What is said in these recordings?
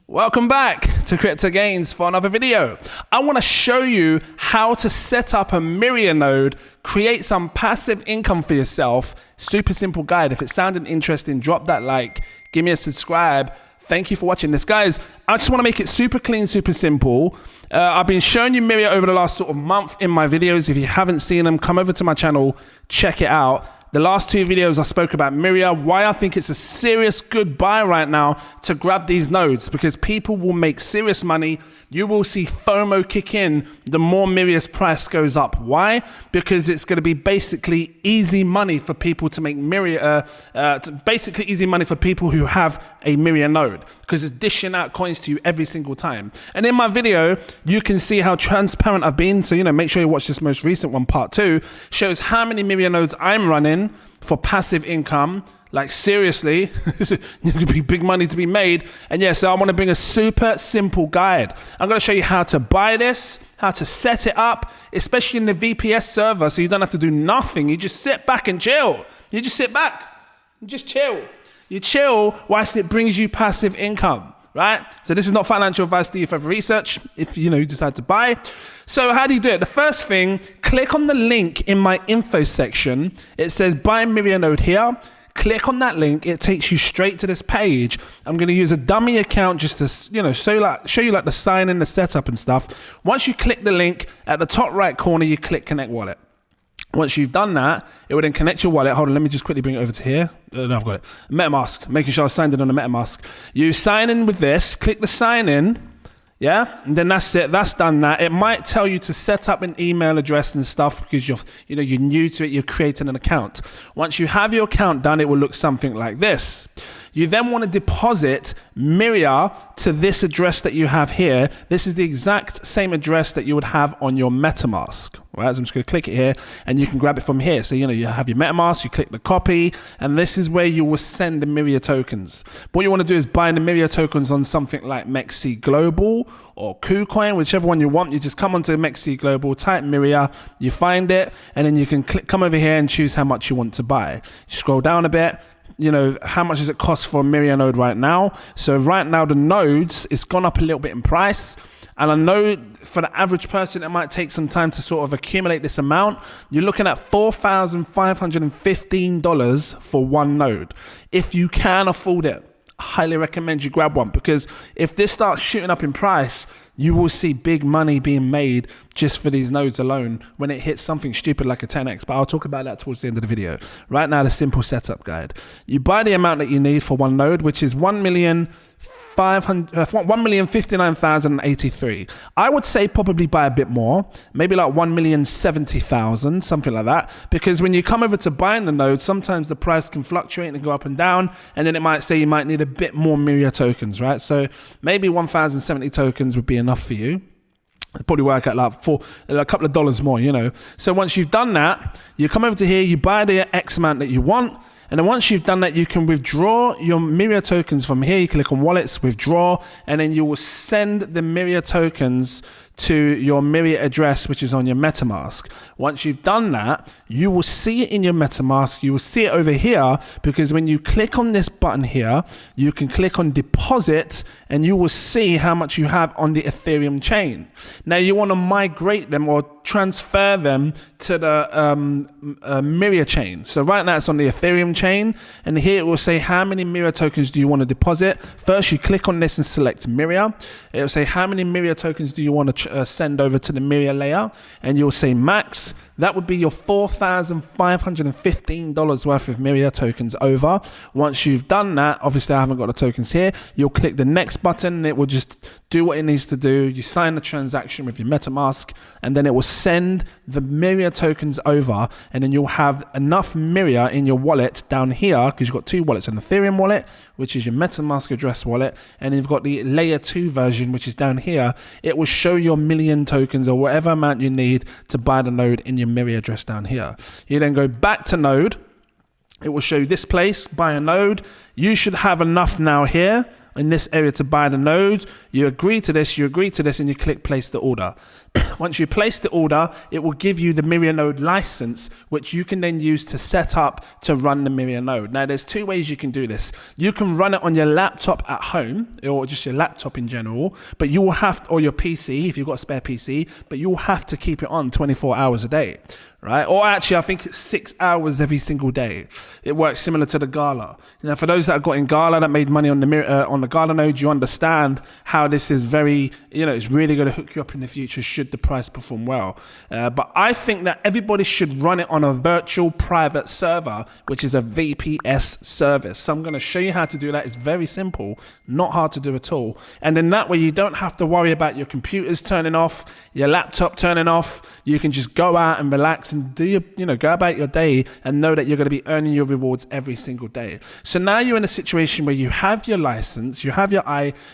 Welcome back to Cryptogains for another video. I want to show you how to set up a Myria node, create some passive income for yourself. Super simple guide. If it sounded interesting, drop that like, give me a subscribe. Thank you for watching this. Guys, I just want to make it super clean, super simple. I've been showing you Myria over the last sort of month in my videos. If you haven't seen them, come over to my channel, check it out. The last two videos I spoke about Myria, why I think it's a serious good buy right now to grab these nodes, because people will make serious money. You will see FOMO kick in the more Myria's price goes up. Why? Because it's going to be basically easy money for people to make Myria, basically easy money for people who have a Myria node, because it's dishing out coins to you every single time. And in my video, you can see how transparent I've been. So, make sure you watch this most recent one, part 2, shows how many Myria nodes I'm running for passive income. Like seriously, there could be big money to be made. And yeah, so I want to bring a super simple guide. I'm going to show you how to buy this, how to set it up, especially in the VPS server, so you don't have to do nothing. You just sit back and chill. You just sit back and just chill. You chill whilst it brings you passive income, right? So this is not financial advice. Do your further research if you decide to buy. So how do you do it? The first thing, click on the link in my info section. It says buy Myria node here. Click on that link, it takes you straight to this page. I'm going to use a dummy account just to, show you like the sign in, the setup and stuff. Once you click the link, at the top right corner, you click connect wallet. Once you've done that, it will then connect your wallet. Hold on, let me just quickly bring it over to here. No, I've got it. MetaMask, making sure I signed in on the MetaMask. You sign in with this, click the sign in. Yeah, and then that's it. That's done that. It might tell you to set up an email address and stuff because you're new to it. You're creating an account. Once you have your account done, it will look something like this. You then want to deposit Myria to this address that you have here. This is the exact same address that you would have on your MetaMask. Right, so I'm just going to click it here and you can grab it from here. So, you have your MetaMask, you click the copy, and this is where you will send the Myria tokens. What you want to do is buy the Myria tokens on something like Mexc Global or Kucoin, whichever one you want. You just come onto Mexc Global, type Myria, you find it, and then you can come over here and choose how much you want to buy. You scroll down a bit. How much does it cost for a Myria node right now? So right now the nodes, it's gone up a little bit in price. And I know for the average person, it might take some time to sort of accumulate this amount. You're looking at $4,515 for one node. If you can afford it, I highly recommend you grab one, because if this starts shooting up in price, you will see big money being made just for these nodes alone when it hits something stupid like a 10x. But I'll talk about that towards the end of the video. Right now, the simple setup guide. You buy the amount that you need for one node, which is 1,059,083. I would say probably buy a bit more, maybe like 1,070,000, something like that. Because when you come over to buying the node, sometimes the price can fluctuate and go up and down, and then it might say you might need a bit more Myria tokens, right? So maybe 1,070 tokens would be enough for you. It'd probably work out like for a couple of dollars more, So once you've done that, you come over to here, you buy the X amount that you want. And then once you've done that, you can withdraw your Myria tokens from here. You click on wallets, withdraw, and then you will send the Myria tokens to your Myria address, which is on your MetaMask. Once you've done that, you will see it in your MetaMask. You will see it over here, because when you click on this button here, you can click on deposit and you will see how much you have on the Ethereum chain. Now you want to migrate them or transfer them to the Myria chain. So right now it's on the Ethereum chain, and here it will say how many Myria tokens do you want to deposit. First you click on this and select Myria. It will say how many Myria tokens do you want to send over to the Myria layer, and you'll say max. That would be your $4,515 worth of Myria tokens over. Once you've done that, obviously I haven't got the tokens here, you'll click the next button and it will just do what it needs to do. You sign the transaction with your MetaMask, and then it will send the Myria tokens over, and then you'll have enough Myria in your wallet down here, because you've got two wallets, an Ethereum wallet, which is your MetaMask address wallet, and you've got the layer 2 version, which is down here. It will show your million tokens or whatever amount you need to buy the node in your Myria address down here. You then go back to node. It will show you this place, buy a node. You should have enough now here in this area to buy the node. You agree to this, and you click place the order. once you place the order, it will give you the Myria node license, which you can then use to set up to run the Myria node. Now, there's two ways you can do this. You can run it on your laptop at home, or just your laptop in general, but you will have, or your PC, if you've got a spare PC, but you'll have to keep it on 24 hours a day. Right? Or actually, I think it's 6 hours every single day. It works similar to the Gala. Now, for those that have got in Gala, that made money on the Gala node, you understand how this is very, it's really going to hook you up in the future should the price perform well. But I think that everybody should run it on a virtual private server, which is a VPS service. So I'm going to show you how to do that. It's very simple, not hard to do at all. And then that way you don't have to worry about your computers turning off, your laptop turning off. You can just go out and relax and do go about your day and know that you're going to be earning your rewards every single day. So now you're in a situation where you have your license, you have your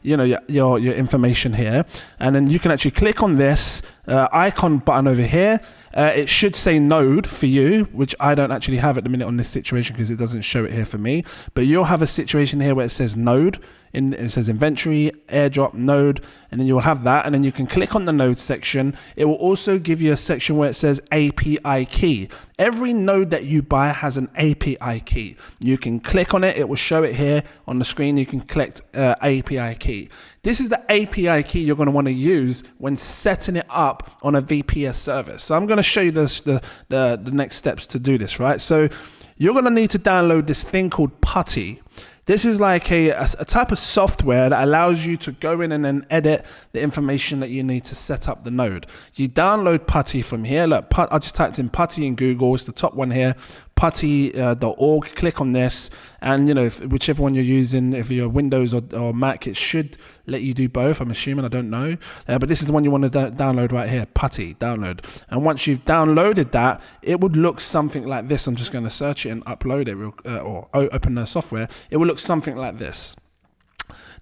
your information here, and then you can actually click on this icon button over here. It should say node for you, which I don't actually have at the minute on this situation because it doesn't show it here for me. But you'll have a situation here where it says node. It says inventory, airdrop, node, and then you'll have that. And then you can click on the node section. It will also give you a section where it says API key. Every node that you buy has an API key. You can click on it. It will show it here on the screen. You can click API key. This is the API key you're going to want to use when setting it up on a VPS service. So I'm going to show you the next steps to do this, right? So you're going to need to download this thing called Putty. This is like a type of software that allows you to go in and then edit the information that you need to set up the node. You download Putty from here. Look, I just typed in Putty in Google. It's the top one here, putty.org. Click on this, and whichever one you're using, if you're Windows or Mac, it should let you do both. I'm assuming, I don't know, but this is the one you want to download right here. Putty, download. And once you've downloaded that, it would look something like this. I'm just going to search it and upload it, or open the software. It will look something like this.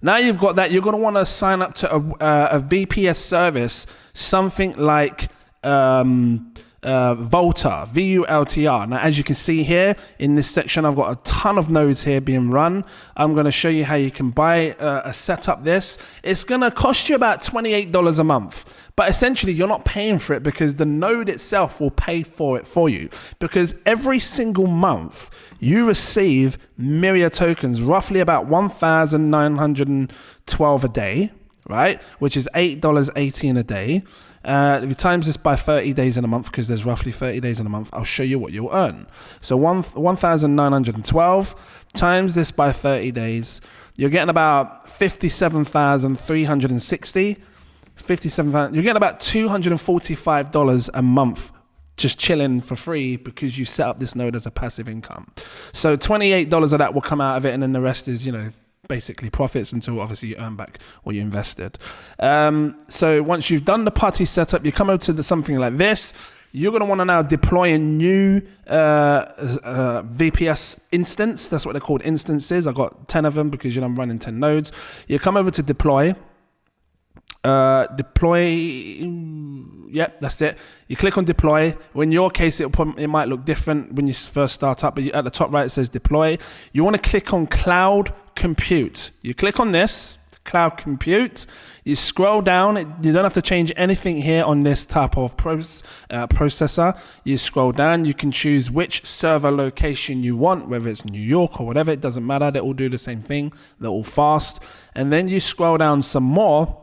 Now you've got that, you're going to want to sign up to a VPS service, something like Volta, VULTR. Now, as you can see here in this section, I've got a ton of nodes here being run. I'm going to show you how you can buy a setup this. It's going to cost you about $28 a month, but essentially you're not paying for it because the node itself will pay for it for you, because every single month you receive Myria tokens, roughly about 1,912 a day, right? Which is $8.18 a day. If you times this by 30 days in a month, because there's roughly 30 days in a month, I'll show you what you'll earn. So 1,912 times this by 30 days, you're getting about 57,360. 57,000. You're getting about $245 a month just chilling for free because you set up this node as a passive income. So $28 of that will come out of it, and then the rest is, basically profits until obviously you earn back what you invested. So once you've done the Putty setup, you come over to something like this. You're going to want to now deploy a new VPS instance. That's what they're called, instances. I've got 10 of them because I'm running 10 nodes. You come over to deploy. Yep, that's it. You click on deploy. In your case, it might look different when you first start up, but at the top right it says deploy. You want to click on cloud compute. You click on this cloud compute. You scroll down. You don't have to change anything here on this type of processor. You scroll down. You can choose which server location you want, whether it's New York or whatever. It doesn't matter. They all do the same thing. They're all fast. And then you scroll down some more.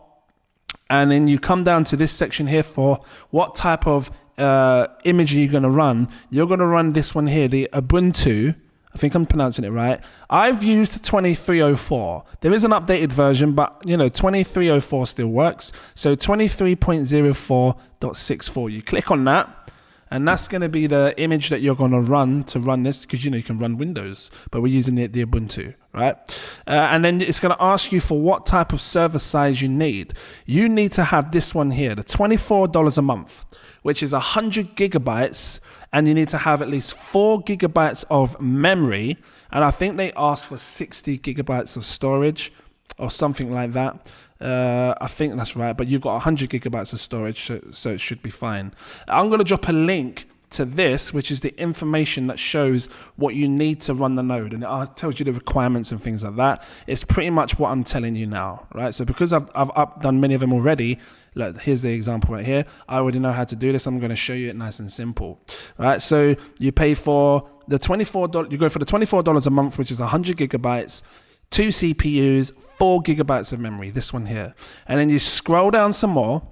And then you come down to this section here for what type of image are you going to run. You're going to run this one here, the Ubuntu. I think I'm pronouncing it right. I've used 2304. There is an updated version, but 2304 still works. So 23.04.64. You click on that. And that's going to be the image that you're going to run this, because you can run Windows, but we're using the Ubuntu, right? And then it's going to ask you for what type of server size you need. You need to have this one here, the $24 a month, which is 100 gigabytes, and you need to have at least 4 gigabytes of memory, and I think they ask for 60 gigabytes of storage or something like that. I think that's right, but you've got 100 gigabytes of storage, so it should be fine. I'm going to drop a link to this, which is the information that shows what you need to run the node, and it tells you the requirements and things like that. It's pretty much what I'm telling you now, right? So because I've done many of them already, look, here's the example right here. I already know how to do this. I'm going to show you it nice and simple, right? So you pay for the $24, you go for the $24 a month, which is 100 gigabytes, 2 CPUs, 4 gigabytes of memory, this one here. And then you scroll down some more.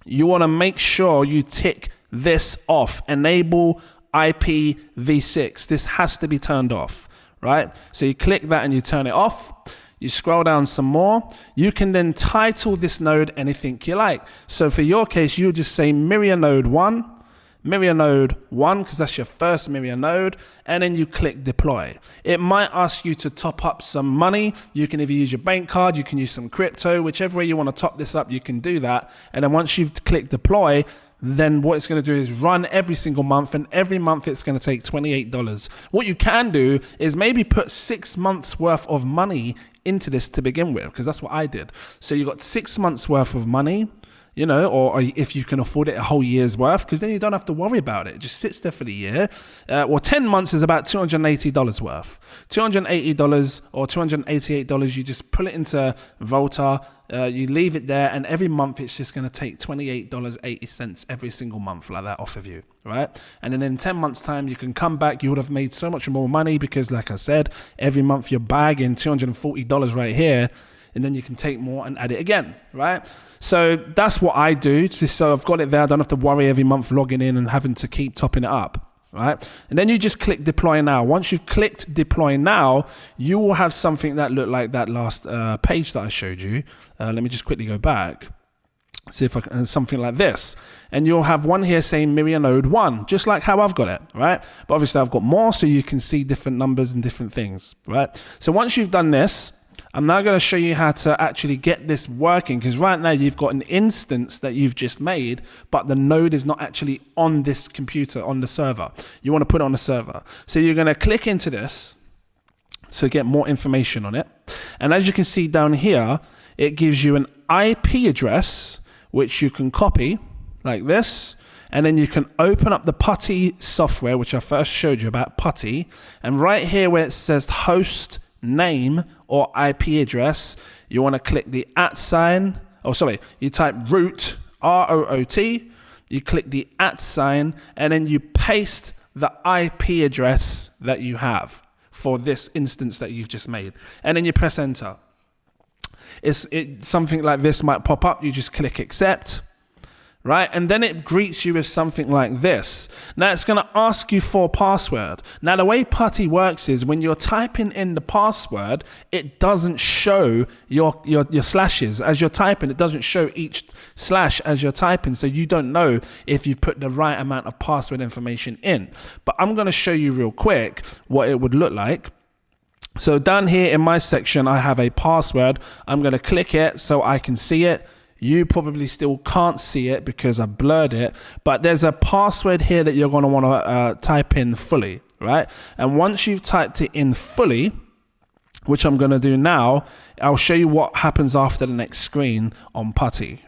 You want to make sure you tick this off, enable IPv6. This has to be turned off, right? So you click that and you turn it off. You scroll down some more. You can then title this node anything you like. So for your case, you just say Myria node 1, Myria node 1, because that's your first Myria node, and then you click deploy. It might ask you to top up some money. You can either use your bank card, you can use some crypto, whichever way you want to top this up, you can do that. And then once you've clicked deploy, then what it's going to do is run every single month, and every month it's going to take $28. What you can do is maybe put 6 months worth of money into this to begin with, because that's what I did. So you got 6 months worth of money, you know, or if you can afford it, a whole year's worth, because then you don't have to worry about it. It just sits there for the year. Well, 10 months is about $280 worth. $280 or $288, you just pull it into Volta, you leave it there, and every month it's just going to take $28.80 every single month like that off of you, right? And then in 10 months time, you can come back, you would have made so much more money, because like I said, every month you're bagging $240 right here, and then you can take more and add it again, right? So that's what I do, just so I've got it there. I don't have to worry every month logging in and having to keep topping it up, right? And then you just click deploy now. Once you've clicked deploy now, you will have something that looked like that last page that I showed you. Let me just quickly go back. See if I can, something like this. And you'll have one here saying Myria node 1, just like how I've got it, right? But obviously I've got more, so you can see different numbers and different things, right? So once you've done this, I'm now going to show you how to actually get this working, because right now you've got an instance that you've just made, but the node is not actually on this computer, on the server. You want to put it on the server. So you're going to click into this to get more information on it. And as you can see down here, it gives you an IP address, which you can copy like this. And then you can open up the Putty software, which I first showed you about Putty. And right here where it says host name or IP address, you want to click the @, you type root, ROOT, you click the @, and then you paste the IP address that you have for this instance that you've just made, and then you press enter. Something like this might pop up. You just click accept, right? And then it greets you with something like this. Now it's going to ask you for a password. Now the way Putty works is when you're typing in the password, it doesn't show your slashes as you're typing. It doesn't show each slash as you're typing, so you don't know if you've put the right amount of password information in. But I'm going to show you real quick what it would look like. So down here in my section, I have a password. I'm going to click it so I can see it. You probably still can't see it because I blurred it, but there's a password here that you're going to want to type in fully, right? And once you've typed it in fully, which I'm going to do now, I'll show you what happens after the next screen on Putty.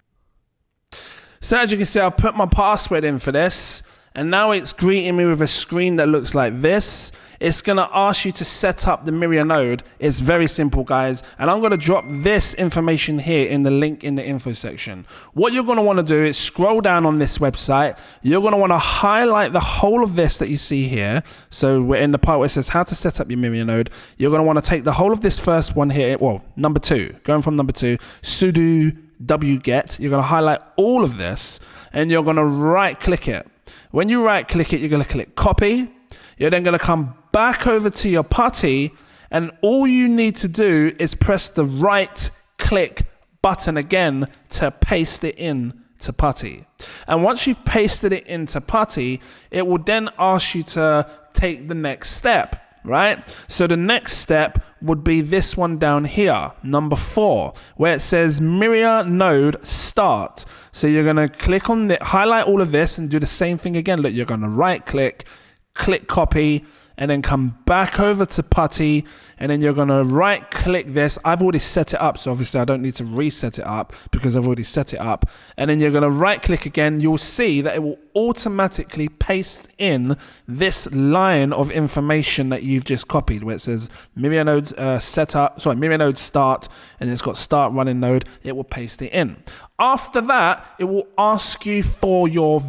So as you can see, I've put my password in for this, and now it's greeting me with a screen that looks like this. It's going to ask you to set up the Myria node. It's very simple, guys. And I'm going to drop this information here in the link in the info section. What you're going to want to do is scroll down on this website. You're going to want to highlight the whole of this that you see here. So we're in the part where it says how to set up your Myria node. You're going to want to take the whole of this first one here. Well, number 2, going from number 2, sudo wget. You're going to highlight all of this and you're going to right click it. When you right click it, you're going to click copy. You're then going to come back over to your Putty, and all you need to do is press the right click button again to paste it in to Putty. And once you've pasted it into Putty, it will then ask you to take the next step, right? So the next step would be this one down here, number 4, where it says Myria node start. So you're going to click on the, highlight all of this and do the same thing again. Look, you're going to right click, click copy, and then come back over to Putty, and then you're going to right click this. I've already set it up, so obviously I don't need to reset it up because I've already set it up. And then you're going to right click again. You'll see that it will automatically paste in this line of information that you've just copied, where it says Myria node setup, sorry, Myria node start, and it's got start running node. It will paste it in. After that, it will ask you for your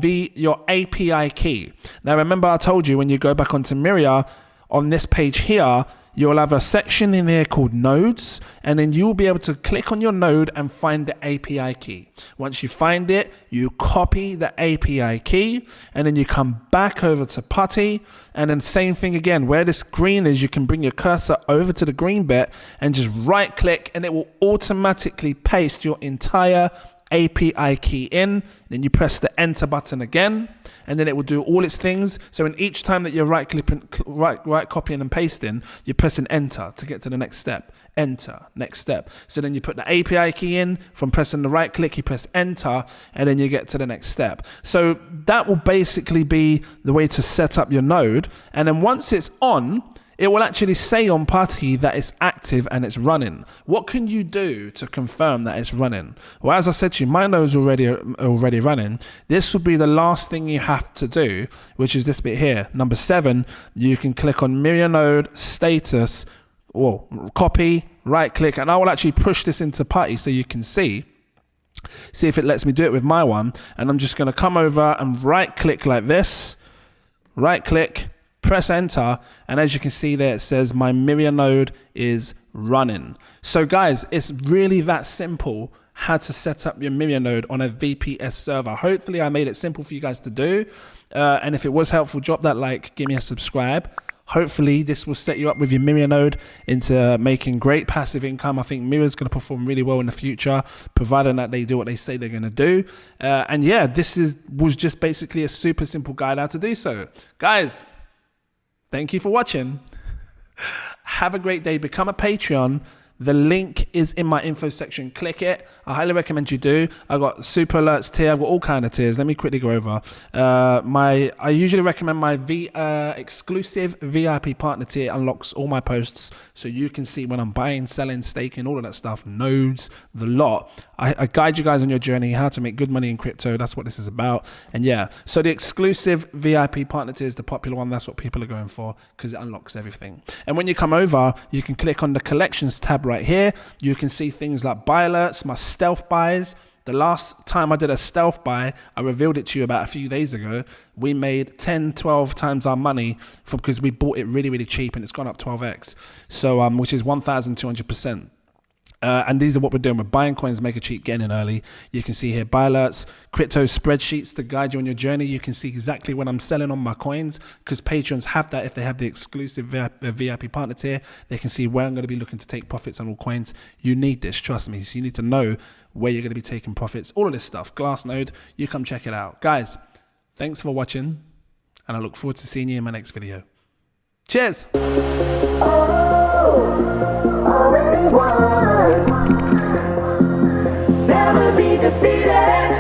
API key. Now, remember I told you when you go back onto Myria, on this page here, you'll have a section in there called nodes, and then you'll be able to click on your node and find the API key. Once you find it, you copy the API key, and then you come back over to Putty, and then same thing again. Where this green is, you can bring your cursor over to the green bit and just right click, and it will automatically paste your entire API key in. Then you press the enter button again, and then it will do all its things. So in each time that you're right copying and pasting, you're pressing enter to get to the next step. Enter, next step. So then you put the API key in. From pressing the right click, you press enter, and then you get to the next step. So that will basically be the way to set up your node. And then once it's on, it will actually say on Putty that it's active and it's running. What can you do to confirm that it's running? Well, as I said to you, my node's already running. This would be the last thing you have to do, which is this bit here. Number 7, you can click on Myria node status, or copy, right click, and I will actually push this into Putty so you can see if it lets me do it with my one. And I'm just gonna come over and right click like this, right click, press enter, and as you can see there, it says my Myria node is running. So guys, it's really that simple how to set up your Myria node on a VPS server. Hopefully I made it simple for you guys to do. And if it was helpful, drop that like, give me a subscribe. Hopefully this will set you up with your Myria node into making great passive income. I think Myria's going to perform really well in the future, providing that they do what they say they're going to do. And yeah, this was just basically a super simple guide how to do so. Guys, thank you for watching. Have a great day. Become a Patreon. The link is in my info section. Click it. I highly recommend you do. I got super alerts tier. I've got all kind of tiers. Let me quickly go over. I usually recommend my exclusive VIP partner tier. Unlocks all my posts so you can see when I'm buying, selling, staking, all of that stuff, nodes, the lot. I guide you guys on your journey, how to make good money in crypto. That's what this is about. And yeah, so the exclusive VIP partner tier is the popular one. That's what people are going for because it unlocks everything. And when you come over, you can click on the collections tab right here. You can see things like buy alerts, my stealth buys. The last time I did a stealth buy, I revealed it to you about a few days ago. We made 10, 12 times our money because we bought it really, really cheap, and it's gone up 12x. So, which is 1,200%. And these are what we're doing. We're buying coins, make it cheap, getting in early. You can see here buy alerts, crypto spreadsheets to guide you on your journey. You can see exactly when I'm selling on my coins because patrons have that. If they have the exclusive VIP partner tier, they can see where I'm going to be looking to take profits on all coins. You need this, trust me. So you need to know where you're going to be taking profits. All of this stuff, Glassnode, you come check it out. Guys, thanks for watching, and I look forward to seeing you in my next video. Cheers. Never be defeated.